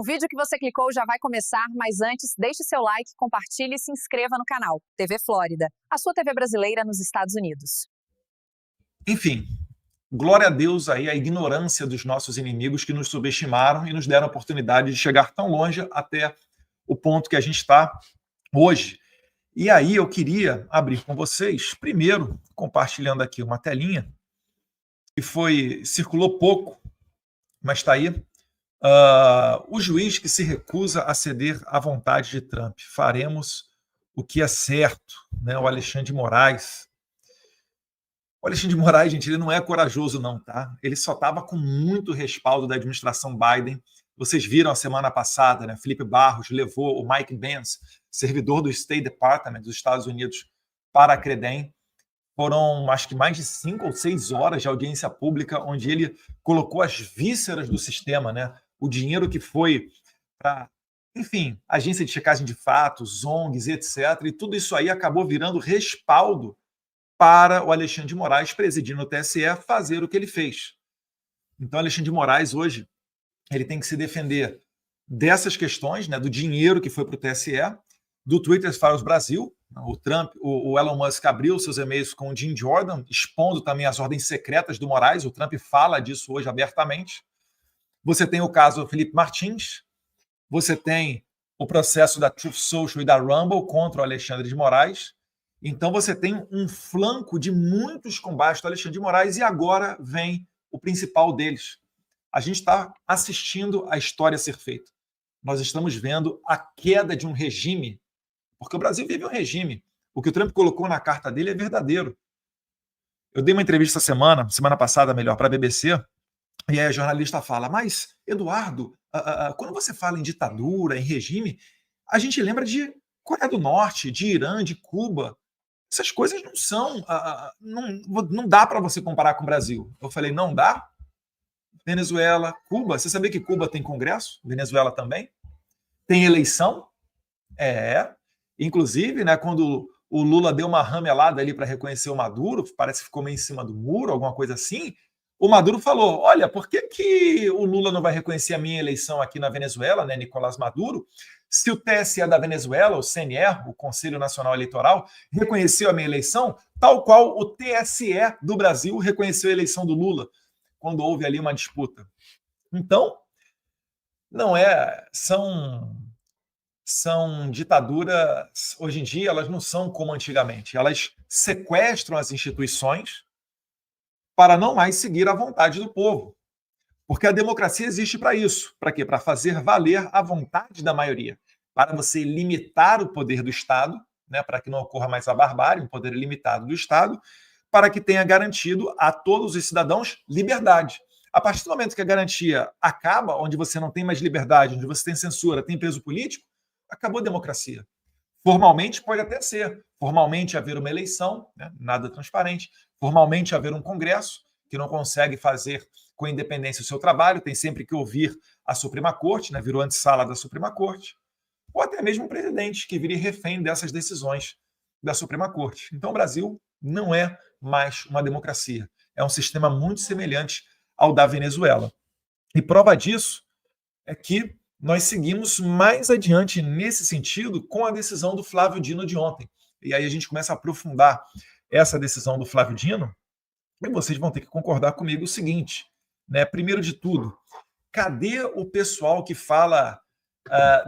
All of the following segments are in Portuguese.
O vídeo que você clicou já vai começar, mas antes, deixe seu like, compartilhe e se inscreva no canal TV Flórida, a sua TV brasileira nos Estados Unidos. Enfim, glória a Deus aí a ignorância dos nossos inimigos que nos subestimaram e nos deram a oportunidade de chegar tão longe até o ponto que a gente está hoje. E aí eu queria abrir com vocês, primeiro, compartilhando aqui uma telinha, que circulou pouco, mas está aí. O juiz que se recusa a ceder à vontade de Trump. Faremos o que é certo, né? O Alexandre de Moraes. O Alexandre de Moraes, gente, ele não é corajoso, não, tá? Ele só estava com muito respaldo da administração Biden. Vocês viram a semana passada, né? Felipe Barros levou o Mike Pence, servidor do State Department dos Estados Unidos, para a Credem. Foram, acho que, mais de 5 ou 6 horas de audiência pública, onde ele colocou as vísceras do sistema, né? O dinheiro que foi para, enfim, agência de checagem de fatos, ONGs, etc. E tudo isso aí acabou virando respaldo para o Alexandre de Moraes, presidindo o TSE, fazer o que ele fez. Então, Alexandre de Moraes, hoje, ele tem que se defender dessas questões, né, do dinheiro que foi para o TSE, do Twitter Files Brasil. O Elon Musk abriu seus e-mails com o Jim Jordan, expondo também as ordens secretas do Moraes. O Trump fala disso hoje abertamente. Você tem o caso do Felipe Martins, você tem o processo da Truth Social e da Rumble contra o Alexandre de Moraes. Então você tem um flanco de muitos combates do Alexandre de Moraes e agora vem o principal deles. A gente está assistindo a história ser feita. Nós estamos vendo a queda de um regime, porque o Brasil vive um regime. O que o Trump colocou na carta dele é verdadeiro. Eu dei uma entrevista semana passada, melhor, para a BBC, e aí a jornalista fala, mas, Eduardo, quando você fala em ditadura, em regime, a gente lembra de Coreia do Norte, de Irã, de Cuba. Essas coisas não são... não dá para você comparar com o Brasil. Eu falei, não dá? Venezuela, Cuba. Você sabia que Cuba tem congresso? Venezuela também? Tem eleição? Inclusive, né, quando o Lula deu uma ramelada ali para reconhecer o Maduro, parece que ficou meio em cima do muro, alguma coisa assim, o Maduro falou, olha, por que o Lula não vai reconhecer a minha eleição aqui na Venezuela, né, Nicolás Maduro, se o TSE da Venezuela, o CNE, o Conselho Nacional Eleitoral, reconheceu a minha eleição, tal qual o TSE do Brasil reconheceu a eleição do Lula, quando houve ali uma disputa. Então, não é... São ditaduras, hoje em dia, elas não são como antigamente. Elas sequestram as instituições para não mais seguir a vontade do povo. Porque a democracia existe para isso. Para quê? Para fazer valer a vontade da maioria. Para você limitar o poder do Estado, né, para que não ocorra mais a barbárie, um poder limitado do Estado, para que tenha garantido a todos os cidadãos liberdade. A partir do momento que a garantia acaba, onde você não tem mais liberdade, onde você tem censura, tem peso político, acabou a democracia. Formalmente pode até ser. Formalmente haver uma eleição, né, nada transparente. Formalmente haver um Congresso que não consegue fazer com independência o seu trabalho, tem sempre que ouvir a Suprema Corte, né, virou antessala da Suprema Corte, ou até mesmo um presidente que vire refém dessas decisões da Suprema Corte. Então o Brasil não é mais uma democracia. É um sistema muito semelhante ao da Venezuela. E prova disso é que nós seguimos mais adiante nesse sentido com a decisão do Flávio Dino de ontem. E aí a gente começa a aprofundar essa decisão do Flávio Dino, e vocês vão ter que concordar comigo o seguinte, né? Primeiro de tudo, cadê o pessoal que fala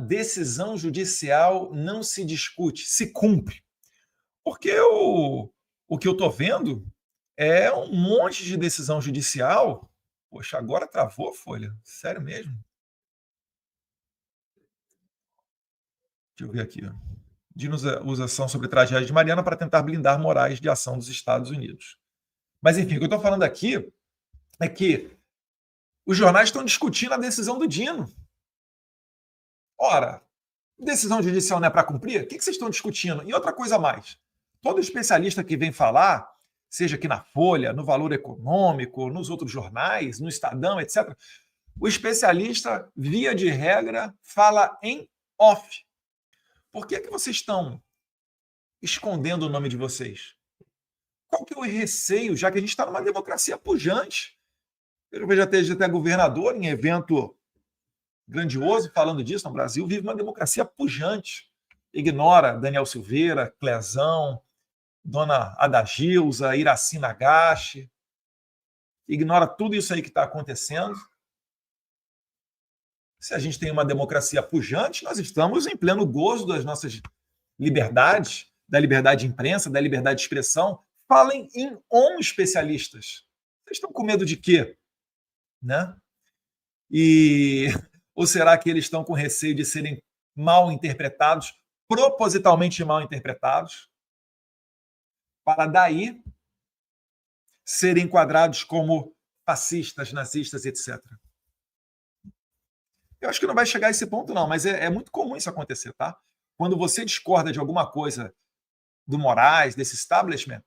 decisão judicial não se discute, se cumpre? Porque o que eu estou vendo é um monte de decisão judicial. Poxa, agora travou a folha. Sério mesmo? Deixa eu ver aqui. Dino usa ação sobre tragédia de Mariana para tentar blindar Moraes de ação dos Estados Unidos. Mas, enfim, o que eu estou falando aqui é que os jornais estão discutindo a decisão do Dino. Ora, decisão judicial não é para cumprir? O que vocês estão discutindo? E outra coisa a mais. Todo especialista que vem falar, seja aqui na Folha, no Valor Econômico, nos outros jornais, no Estadão, etc., o especialista, via de regra, fala em off. Por que vocês estão escondendo o nome de vocês? Qual que é o receio, já que a gente está numa democracia pujante? Eu já esteja até governador em evento grandioso falando disso. No Brasil vive uma democracia pujante. Ignora Daniel Silveira, Clezão, Dona Adagilza, Iraci Nagashi. Ignora tudo isso aí que está acontecendo. Se a gente tem uma democracia pujante, nós estamos em pleno gozo das nossas liberdades, da liberdade de imprensa, da liberdade de expressão. Falem em especialistas. Vocês estão com medo de quê? Né? Ou será que eles estão com receio de serem mal interpretados, propositalmente mal interpretados, para daí serem enquadrados como fascistas, nazistas, etc. Eu acho que não vai chegar a esse ponto, não, mas é muito comum isso acontecer, tá? Quando você discorda de alguma coisa do Moraes, desse establishment,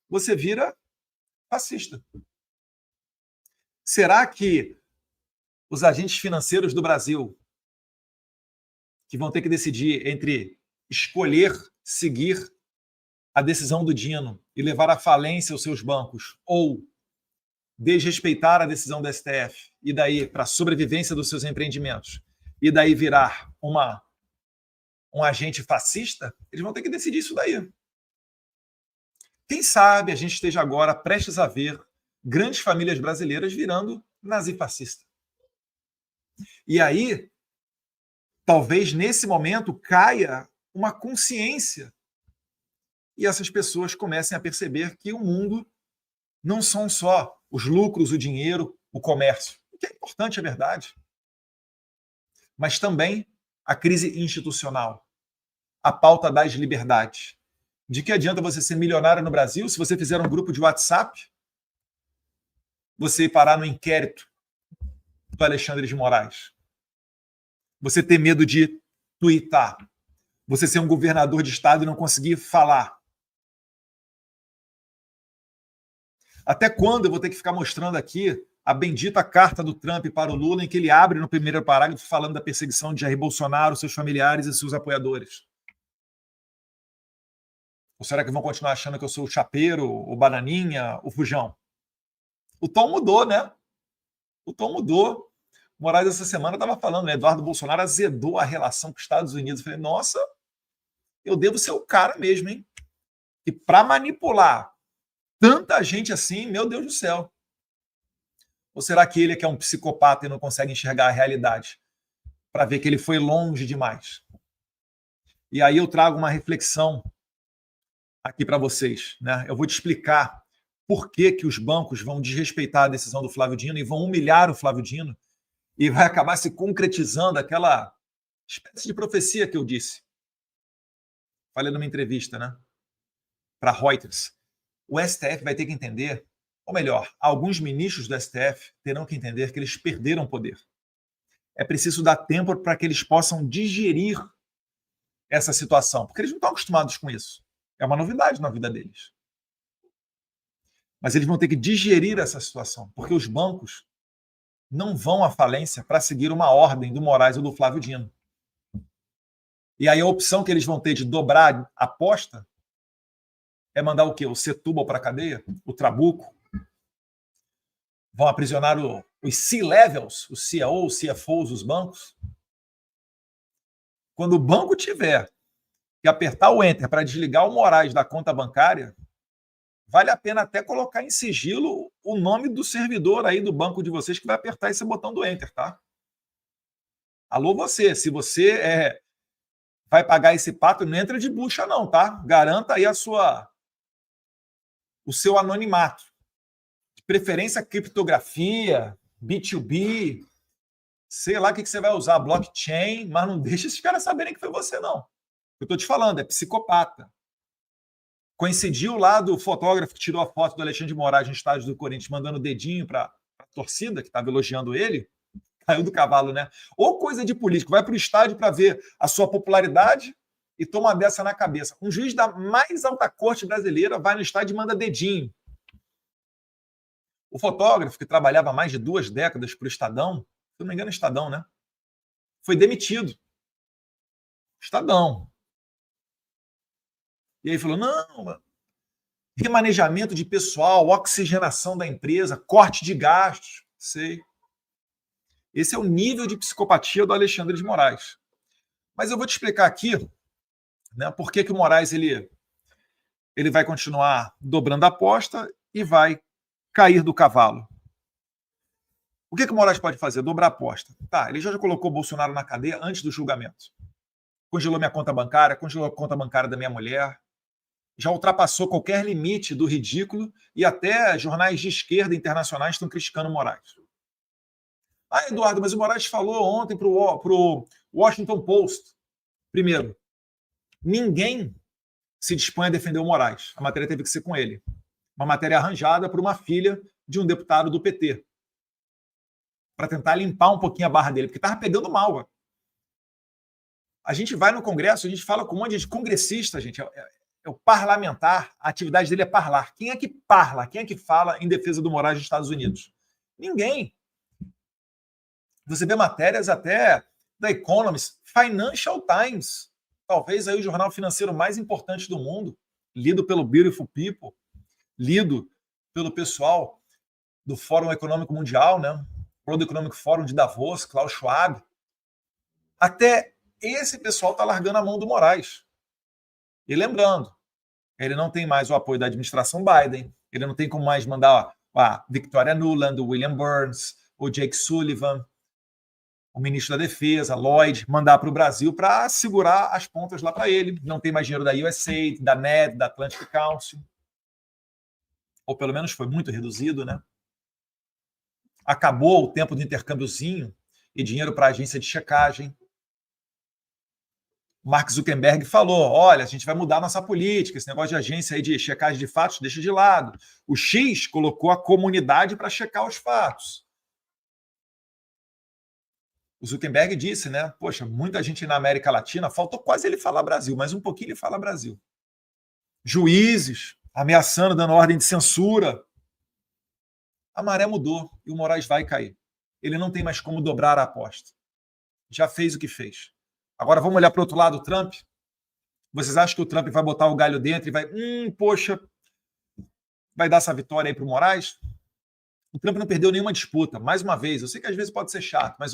você vira fascista. Será que os agentes financeiros do Brasil, que vão ter que decidir entre escolher seguir a decisão do Dino e levar à falência os seus bancos, ou desrespeitar a decisão da STF, e daí, para a sobrevivência dos seus empreendimentos, e daí virar um agente fascista, eles vão ter que decidir isso daí. Quem sabe a gente esteja agora prestes a ver grandes famílias brasileiras virando nazifascista. E aí, talvez nesse momento caia uma consciência e essas pessoas comecem a perceber que o mundo não são só os lucros, o dinheiro, o comércio, o que é importante, é verdade, mas também a crise institucional, a pauta das liberdades. De que adianta você ser milionário no Brasil se você fizer um grupo de WhatsApp, você ir parar no inquérito do Alexandre de Moraes, você ter medo de tuitar, você ser um governador de estado e não conseguir falar. Até quando eu vou ter que ficar mostrando aqui a bendita carta do Trump para o Lula, em que ele abre no primeiro parágrafo falando da perseguição de Jair Bolsonaro, seus familiares e seus apoiadores? Ou será que vão continuar achando que eu sou o chapeiro, o bananinha, o fujão? O tom mudou, né? O tom mudou. O Moraes, essa semana, estava falando, né? Eduardo Bolsonaro azedou a relação com os Estados Unidos. Eu falei, nossa, eu devo ser o cara mesmo, hein? E para manipular tanta gente assim, meu Deus do céu. Ou será que ele é que é um psicopata e não consegue enxergar a realidade? Para ver que ele foi longe demais. E aí eu trago uma reflexão aqui para vocês, né? Eu vou te explicar por que os bancos vão desrespeitar a decisão do Flávio Dino e vão humilhar o Flávio Dino e vai acabar se concretizando aquela espécie de profecia que eu disse. Falei numa entrevista, né? Para Reuters. O STF vai ter que entender, ou melhor, alguns ministros do STF terão que entender que eles perderam poder. É preciso dar tempo para que eles possam digerir essa situação, porque eles não estão acostumados com isso. É uma novidade na vida deles. Mas eles vão ter que digerir essa situação, porque os bancos não vão à falência para seguir uma ordem do Moraes ou do Flávio Dino. E aí a opção que eles vão ter de dobrar a aposta é mandar o quê? O Setúbal para a cadeia? O Trabuco? Vão aprisionar os C-levels, os CEO, os CFOs dos bancos? Quando o banco tiver que apertar o Enter para desligar o Moraes da conta bancária, vale a pena até colocar em sigilo o nome do servidor aí do banco de vocês que vai apertar esse botão do Enter, tá? Alô você, se você vai pagar esse pato, não entra de bucha não, tá? Garanta aí o seu anonimato. De preferência criptografia, B2B, sei lá o que você vai usar, blockchain, mas não deixa esses caras saberem que foi você, não. Eu estou te falando, é psicopata. Coincidiu lá do fotógrafo que tirou a foto do Alexandre de Moraes no estádio do Corinthians, mandando o dedinho para a torcida, que estava elogiando ele, caiu do cavalo, né? Ou coisa de político, vai para o estádio para ver a sua popularidade e toma dessa na cabeça. Um juiz da mais alta corte brasileira vai no estádio e manda dedinho. O fotógrafo, que trabalhava mais de 2 décadas para o Estadão, se não me engano, Estadão, né? Foi demitido. Estadão. E aí falou, não, remanejamento de pessoal, oxigenação da empresa, corte de gastos, sei. Esse é o nível de psicopatia do Alexandre de Moraes. Mas eu vou te explicar aqui, né, por que o Moraes ele vai continuar dobrando a aposta e vai cair do cavalo. O que o Moraes pode fazer? Dobrar a aposta. Tá, ele já colocou o Bolsonaro na cadeia antes do julgamento. Congelou minha conta bancária, congelou a conta bancária da minha mulher, já ultrapassou qualquer limite do ridículo e até jornais de esquerda internacionais estão criticando o Moraes. Ah, Eduardo, mas o Moraes falou ontem para o Washington Post. Primeiro, ninguém se dispõe a defender o Moraes. A matéria teve que ser com ele. Uma matéria arranjada por uma filha de um deputado do PT. Para tentar limpar um pouquinho a barra dele, porque estava pegando mal. Ó. A gente vai no Congresso, a gente fala com um monte de congressista, gente. É o parlamentar, a atividade dele é parlar. Quem é que parla? Quem é que fala em defesa do Moraes nos Estados Unidos? Ninguém. Você vê matérias até da Economist, Financial Times, talvez aí o jornal financeiro mais importante do mundo, lido pelo Beautiful People, lido pelo pessoal do Fórum Econômico Mundial, né? World Economic Forum de Davos, Klaus Schwab. Até esse pessoal está largando a mão do Moraes. E lembrando, ele não tem mais o apoio da administração Biden, ele não tem como mais mandar a Victoria Nuland, o William Burns, o Jake Sullivan, o ministro da Defesa, Lloyd, mandar para o Brasil para segurar as pontas lá para ele. Não tem mais dinheiro da USAID, da NED, da Atlantic Council. Ou pelo menos foi muito reduzido, né? Acabou o tempo do intercâmbiozinho e dinheiro para a agência de checagem. Mark Zuckerberg falou, olha, a gente vai mudar nossa política, esse negócio de agência aí de checagem de fatos deixa de lado. O X colocou a comunidade para checar os fatos. O Zuckerberg disse, né, poxa, muita gente na América Latina, faltou quase ele falar Brasil, mas um pouquinho ele fala Brasil. Juízes ameaçando, dando ordem de censura. A maré mudou e o Moraes vai cair. Ele não tem mais como dobrar a aposta. Já fez o que fez. Agora vamos olhar para o outro lado, o Trump. Vocês acham que o Trump vai botar o galho dentro e vai, poxa, vai dar essa vitória aí para o Moraes? O Trump não perdeu nenhuma disputa. Mais uma vez, eu sei que às vezes pode ser chato, mas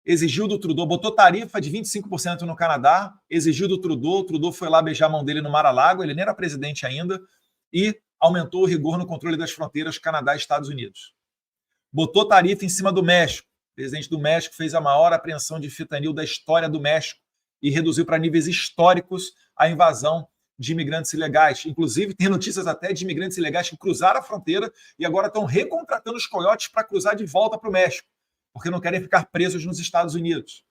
exigiu do Trudeau, botou tarifa de 25% no Canadá, exigiu do Trudeau, o Trudeau foi lá beijar a mão dele no Mar-a-Lago, ele nem era presidente ainda, e aumentou o rigor no controle das fronteiras Canadá e Estados Unidos. Botou tarifa em cima do México. O presidente do México fez a maior apreensão de fentanil da história do México e reduziu para níveis históricos a invasão de imigrantes ilegais. Inclusive, tem notícias até de imigrantes ilegais que cruzaram a fronteira e agora estão recontratando os coiotes para cruzar de volta para o México, porque não querem ficar presos nos Estados Unidos.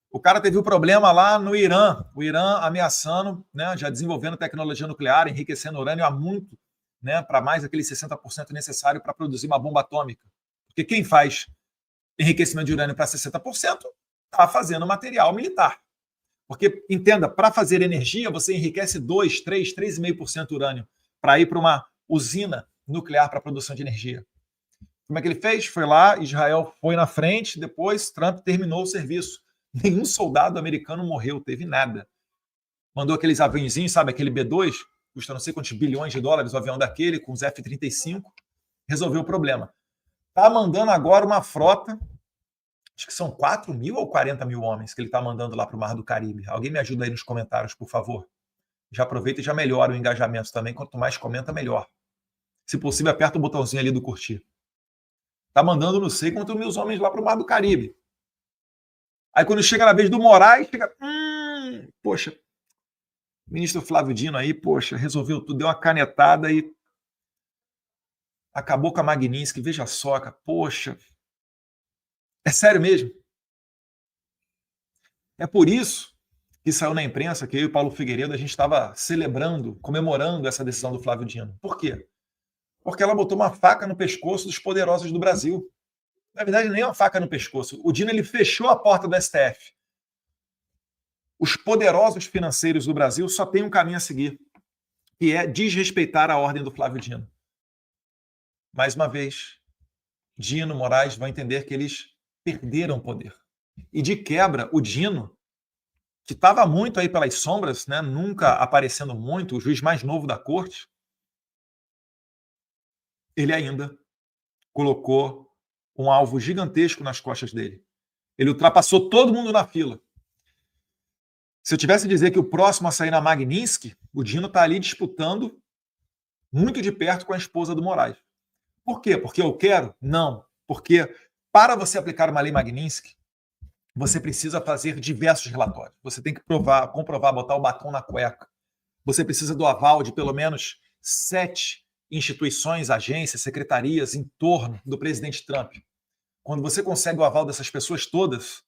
O cara teve um problema lá no Irã, o Irã ameaçando, né, já desenvolvendo tecnologia nuclear, enriquecendo urânio há muito, né, para mais aquele 60% necessário para produzir uma bomba atômica. Porque quem faz enriquecimento de urânio para 60% está fazendo material militar. Porque, entenda, para fazer energia, você enriquece 2, 3, 3,5% urânio para ir para uma usina nuclear para produção de energia. Como é que ele fez? Foi lá, Israel foi na frente, depois Trump terminou o serviço. Nenhum soldado americano morreu, teve nada. Mandou aqueles aviãozinhos, sabe, aquele B-2, custa não sei quantos bilhões de dólares o avião daquele, com os F-35, resolveu o problema. Está mandando agora uma frota, acho que são 4 mil ou 40 mil homens que ele está mandando lá para o Mar do Caribe. Alguém me ajuda aí nos comentários, por favor. Já aproveita e já melhora o engajamento também. Quanto mais comenta, melhor. Se possível, aperta o botãozinho ali do curtir. Está mandando não sei quantos mil homens lá para o Mar do Caribe. Aí quando chega na vez do Moraes, fica... poxa, o ministro Flávio Dino aí, poxa, resolveu tudo, deu uma canetada e acabou com a Magnitsky, veja só, cara, poxa. É sério mesmo? É por isso que saiu na imprensa que eu e o Paulo Figueiredo, a gente estava celebrando, comemorando essa decisão do Flávio Dino. Por quê? Porque ela botou uma faca no pescoço dos poderosos do Brasil. Na verdade, nem uma faca no pescoço. O Dino ele fechou a porta do STF. Os poderosos financeiros do Brasil só têm um caminho a seguir, que é desrespeitar a ordem do Flávio Dino. Mais uma vez, Dino, Moraes vão entender que eles perderam poder. E de quebra, o Dino, que estava muito aí pelas sombras, né, nunca aparecendo muito, o juiz mais novo da corte, ele ainda colocou um alvo gigantesco nas costas dele. Ele ultrapassou todo mundo na fila. Se eu tivesse a dizer que o próximo a sair na Magnitsky, o Dino está ali disputando muito de perto com a esposa do Moraes. Por quê? Porque eu quero? Não. Porque para você aplicar uma lei Magnitsky, você precisa fazer diversos relatórios. Você tem que comprovar, botar o batom na cueca. Você precisa do aval de pelo menos 7 instituições, agências, secretarias em torno do presidente Trump. Quando você consegue o aval dessas pessoas todas,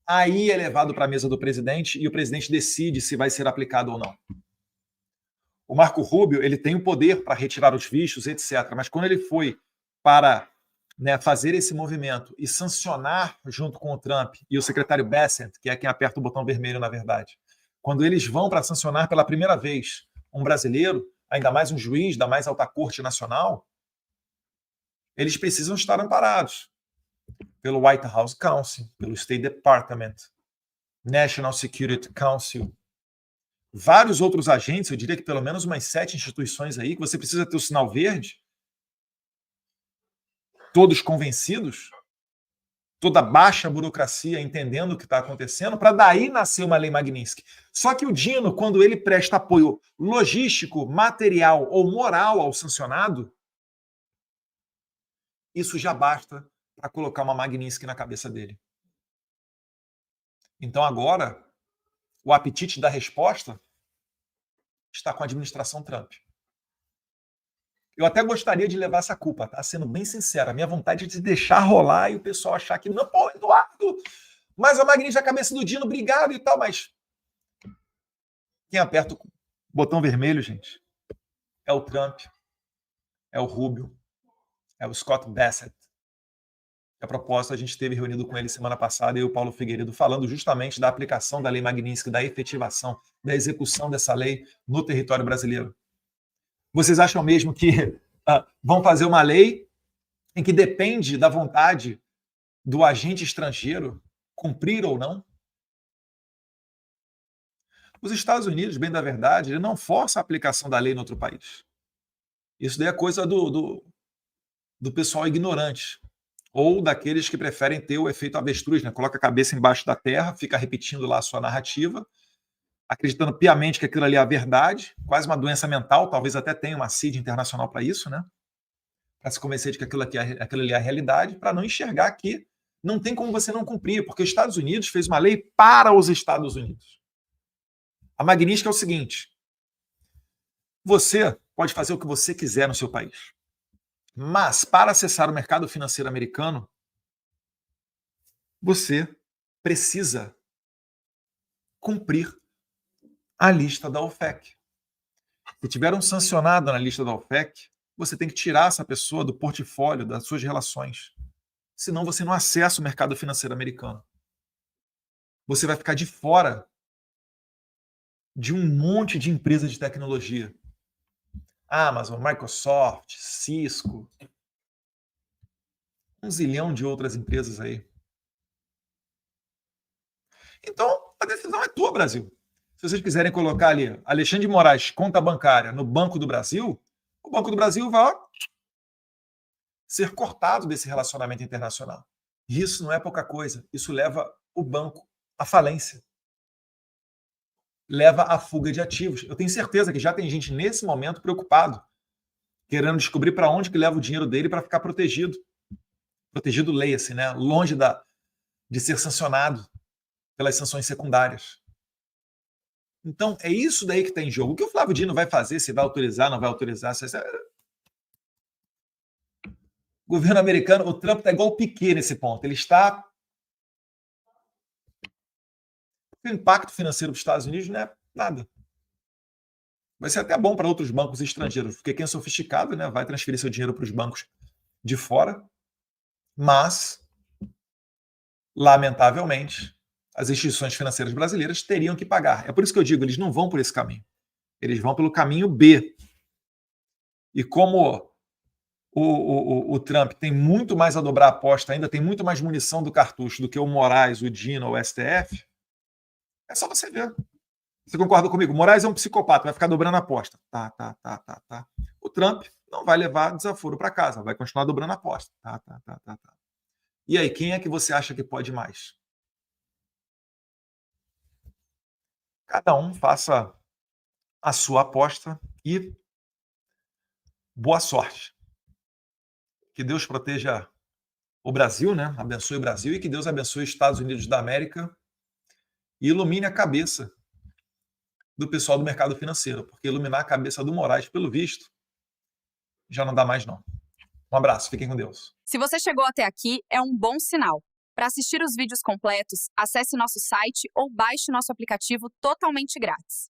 aí é levado para a mesa do presidente e o presidente decide se vai ser aplicado ou não. O Marco Rubio, ele tem o poder para retirar os vistos, etc. Mas quando ele foi para fazer esse movimento e sancionar junto com o Trump e o secretário Bessent, que é quem aperta o botão vermelho, na verdade, quando eles vão para sancionar pela primeira vez um brasileiro, ainda mais um juiz da mais alta corte nacional, eles precisam estar amparados pelo White House Counsel, pelo State Department, National Security Council, vários outros agentes, eu diria que pelo menos umas 7 instituições aí, que você precisa ter o sinal verde, todos convencidos, toda baixa burocracia entendendo o que está acontecendo, para daí nascer uma lei Magnitsky. Só que o Dino, quando ele presta apoio logístico, material ou moral ao sancionado, isso já basta para colocar uma Magnitsky na cabeça dele. Então agora, o apetite da resposta está com a administração Trump. Eu até gostaria de levar essa culpa, tá? Sendo bem sincero, a minha vontade é de deixar rolar e o pessoal achar que, não, pô, Eduardo, mas a Magnitsky é a cabeça do Dino, obrigado e tal, mas quem aperta o botão vermelho, gente, é o Trump, é o Rubio, é o Scott Bessent. A propósito, a gente esteve reunido com ele semana passada, eu e o Paulo Figueiredo, falando justamente da aplicação da lei Magnitsky, da efetivação, da execução dessa lei no território brasileiro. Vocês acham mesmo que vão fazer uma lei em que depende da vontade do agente estrangeiro cumprir ou não? Os Estados Unidos, bem da verdade, ele não força a aplicação da lei em outro país. Isso daí é coisa do pessoal ignorante, ou daqueles que preferem ter o efeito avestruz, né? Coloca a cabeça embaixo da terra, fica repetindo lá a sua narrativa, acreditando piamente que aquilo ali é a verdade, quase uma doença mental, talvez até tenha uma CID internacional para isso, né? Para se convencer de que aquilo ali é a realidade, para não enxergar que não tem como você não cumprir, porque os Estados Unidos fez uma lei para os Estados Unidos. A Magnitsky é o seguinte: você pode fazer o que você quiser no seu país, mas para acessar o mercado financeiro americano, você precisa cumprir a lista da OFAC. Se tiver um sancionado na lista da OFAC, você tem que tirar essa pessoa do portfólio das suas relações. Senão você não acessa o mercado financeiro americano. Você vai ficar de fora de um monte de empresas de tecnologia. Amazon, Microsoft, Cisco, um zilhão de outras empresas aí. Então, a decisão é tua, Brasil. Se vocês quiserem colocar ali Alexandre de Moraes, conta bancária, no Banco do Brasil, o Banco do Brasil vai ser cortado desse relacionamento internacional. E isso não é pouca coisa. Isso leva o banco à falência. Leva à fuga de ativos. Eu tenho certeza que já tem gente nesse momento preocupado, querendo descobrir para onde que leva o dinheiro dele para ficar protegido. Protegido, leia-se, né? Longe de ser sancionado pelas sanções secundárias. Então, é isso daí que está em jogo. O que o Flávio Dino vai fazer, se vai autorizar, não vai autorizar? O governo americano, o Trump está igual o Piquet nesse ponto. Ele está... O impacto financeiro dos Estados Unidos não é nada. Vai ser até bom para outros bancos estrangeiros, porque quem é sofisticado, né, vai transferir seu dinheiro para os bancos de fora, mas, lamentavelmente, as instituições financeiras brasileiras teriam que pagar. É por isso que eu digo, eles não vão por esse caminho. Eles vão pelo caminho B. E como o Trump tem muito mais a dobrar a aposta, ainda tem muito mais munição do cartucho do que o Moraes, o Dino, o STF, é só você ver. Você concorda comigo? O Moraes é um psicopata, vai ficar dobrando a aposta. Tá. O Trump não vai levar desaforo para casa, vai continuar dobrando a aposta. Tá. E aí, quem é que você acha que pode mais? Cada um faça a sua aposta e boa sorte. Que Deus proteja o Brasil, né? Abençoe o Brasil e que Deus abençoe os Estados Unidos da América e ilumine a cabeça do pessoal do mercado financeiro, porque iluminar a cabeça do Moraes, pelo visto, já não dá mais não. Um abraço, fiquem com Deus. Se você chegou até aqui, é um bom sinal. Para assistir os vídeos completos, acesse nosso site ou baixe nosso aplicativo totalmente grátis.